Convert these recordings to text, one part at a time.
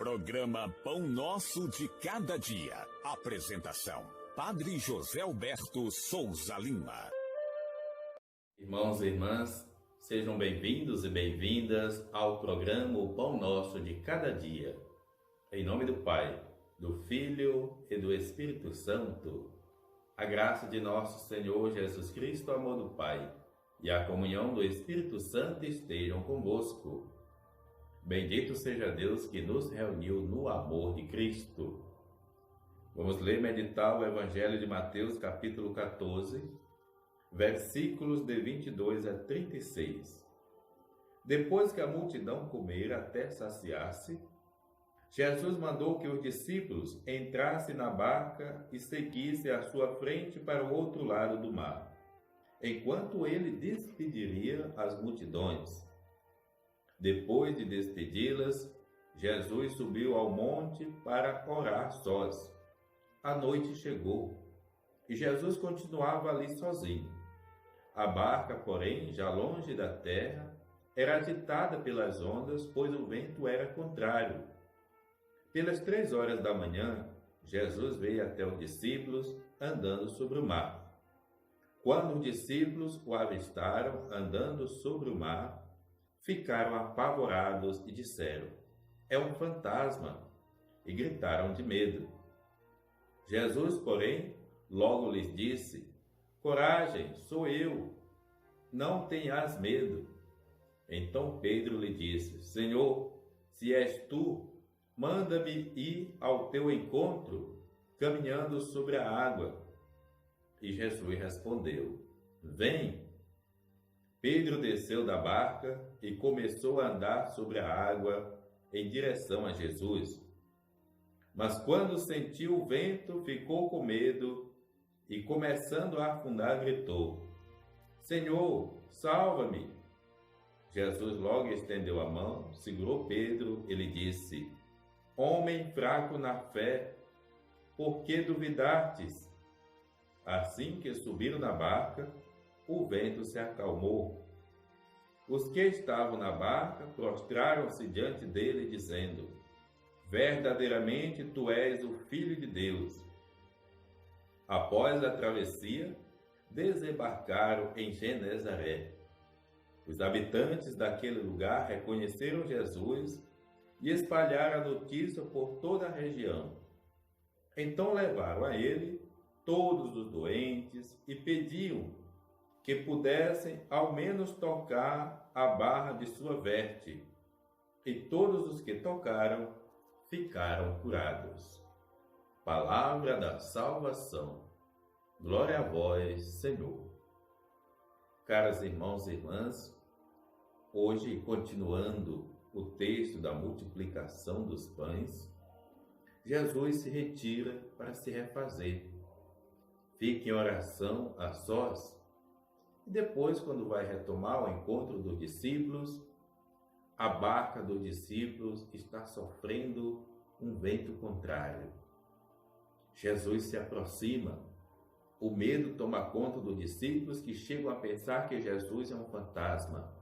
Programa Pão Nosso de Cada Dia. Apresentação: Padre José Alberto Souza Lima. Irmãos e irmãs, sejam bem-vindos e bem-vindas ao programa O Pão Nosso de Cada Dia. Em nome do Pai, do Filho e do Espírito Santo. A graça de nosso Senhor Jesus Cristo, o amor do Pai e a comunhão do Espírito Santo estejam convosco. Bendito seja Deus que nos reuniu no amor de Cristo. Vamos ler e meditar o Evangelho de Mateus, capítulo 14, versículos de 22 a 36. Depois que a multidão comera até saciar-se, Jesus mandou que os discípulos entrassem na barca e seguissem à sua frente para o outro lado do mar, enquanto ele despediria as multidões. Depois de despedi-las, Jesus subiu ao monte para orar sós. A noite chegou e Jesus continuava ali sozinho. A barca, porém, já longe da terra, era agitada pelas ondas, pois o vento era contrário. Pelas 3 horas da manhã, Jesus veio até os discípulos andando sobre o mar. Quando os discípulos o avistaram andando sobre o mar, ficaram apavorados e disseram: "É um fantasma!" e gritaram de medo. Jesus, porém, logo lhes disse: "Coragem, sou eu, não tenhas medo." Então Pedro lhe disse: "Senhor, se és tu, manda-me ir ao teu encontro, caminhando sobre a água." E Jesus respondeu: "Vem." Pedro desceu da barca e começou a andar sobre a água em direção a Jesus. Mas quando sentiu o vento, ficou com medo e, começando a afundar, gritou: "Senhor, salva-me!" Jesus logo estendeu a mão, segurou Pedro e lhe disse: "Homem fraco na fé, por que duvidastes?" Assim que subiram na barca, o vento se acalmou. Os que estavam na barca prostraram-se diante dele, dizendo: "Verdadeiramente tu és o Filho de Deus." Após a travessia, desembarcaram em Genezaré. Os habitantes daquele lugar reconheceram Jesus e espalharam a notícia por toda a região. Então levaram a ele todos os doentes e pediam que pudessem ao menos tocar a barra de sua veste. E todos os que tocaram ficaram curados. Palavra da salvação. Glória a vós, Senhor. Caros irmãos e irmãs, hoje, continuando o texto da multiplicação dos pães, Jesus se retira para se refazer. Fica em oração a sós. E depois, quando vai retomar o encontro dos discípulos, a barca dos discípulos está sofrendo um vento contrário. Jesus se aproxima. O medo toma conta dos discípulos, que chegam a pensar que Jesus é um fantasma.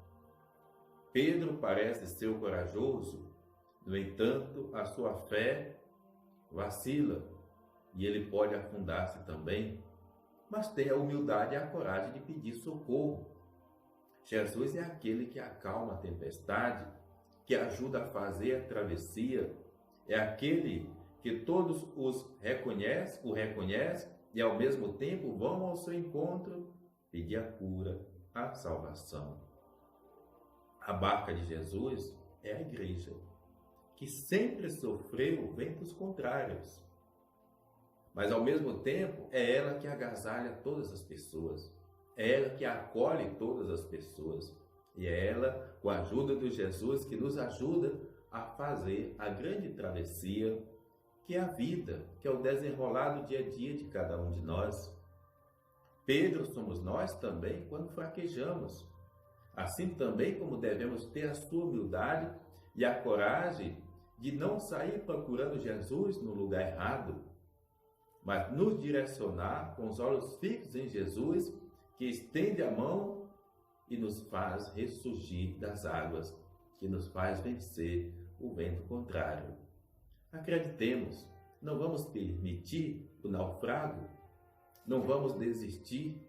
Pedro parece ser o corajoso, no entanto, a sua fé vacila e ele pode afundar-se também. Mas tem a humildade e a coragem de pedir socorro. Jesus é aquele que acalma a tempestade, que ajuda a fazer a travessia, é aquele que todos o reconhecem e ao mesmo tempo vão ao seu encontro pedir a cura, a salvação. A barca de Jesus é a igreja, que sempre sofreu ventos contrários. Mas, ao mesmo tempo, é ela que agasalha todas as pessoas. É ela que acolhe todas as pessoas. E é ela, com a ajuda de Jesus, que nos ajuda a fazer a grande travessia, que é a vida, que é o desenrolar do dia a dia de cada um de nós. Pedro somos nós também quando fraquejamos. Assim também como devemos ter a sua humildade e a coragem de não sair procurando Jesus no lugar errado, mas nos direcionar com os olhos fixos em Jesus, que estende a mão e nos faz ressurgir das águas, que nos faz vencer o vento contrário. Acreditemos, não vamos permitir o naufrágio, não vamos desistir,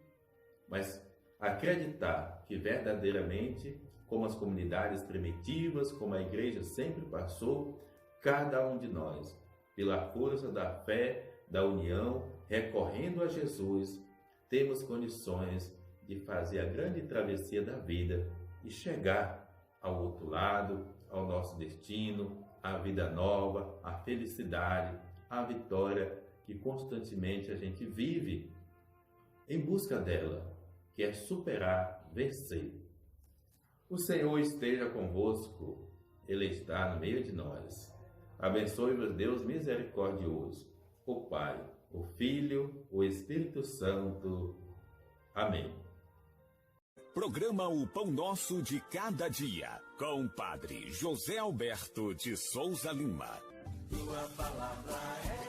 mas acreditar que verdadeiramente, como as comunidades primitivas, como a igreja sempre passou, cada um de nós, pela força da fé, da união, recorrendo a Jesus, temos condições de fazer a grande travessia da vida e chegar ao outro lado, ao nosso destino, à vida nova, à felicidade, à vitória que constantemente a gente vive em busca dela, que é superar, vencer. O Senhor esteja convosco, Ele está no meio de nós. Abençoe-vos, Deus misericordioso, o Pai, o Filho, o Espírito Santo. Amém. Programa O Pão Nosso de Cada Dia, com o Padre José Alberto de Souza Lima. Tua palavra é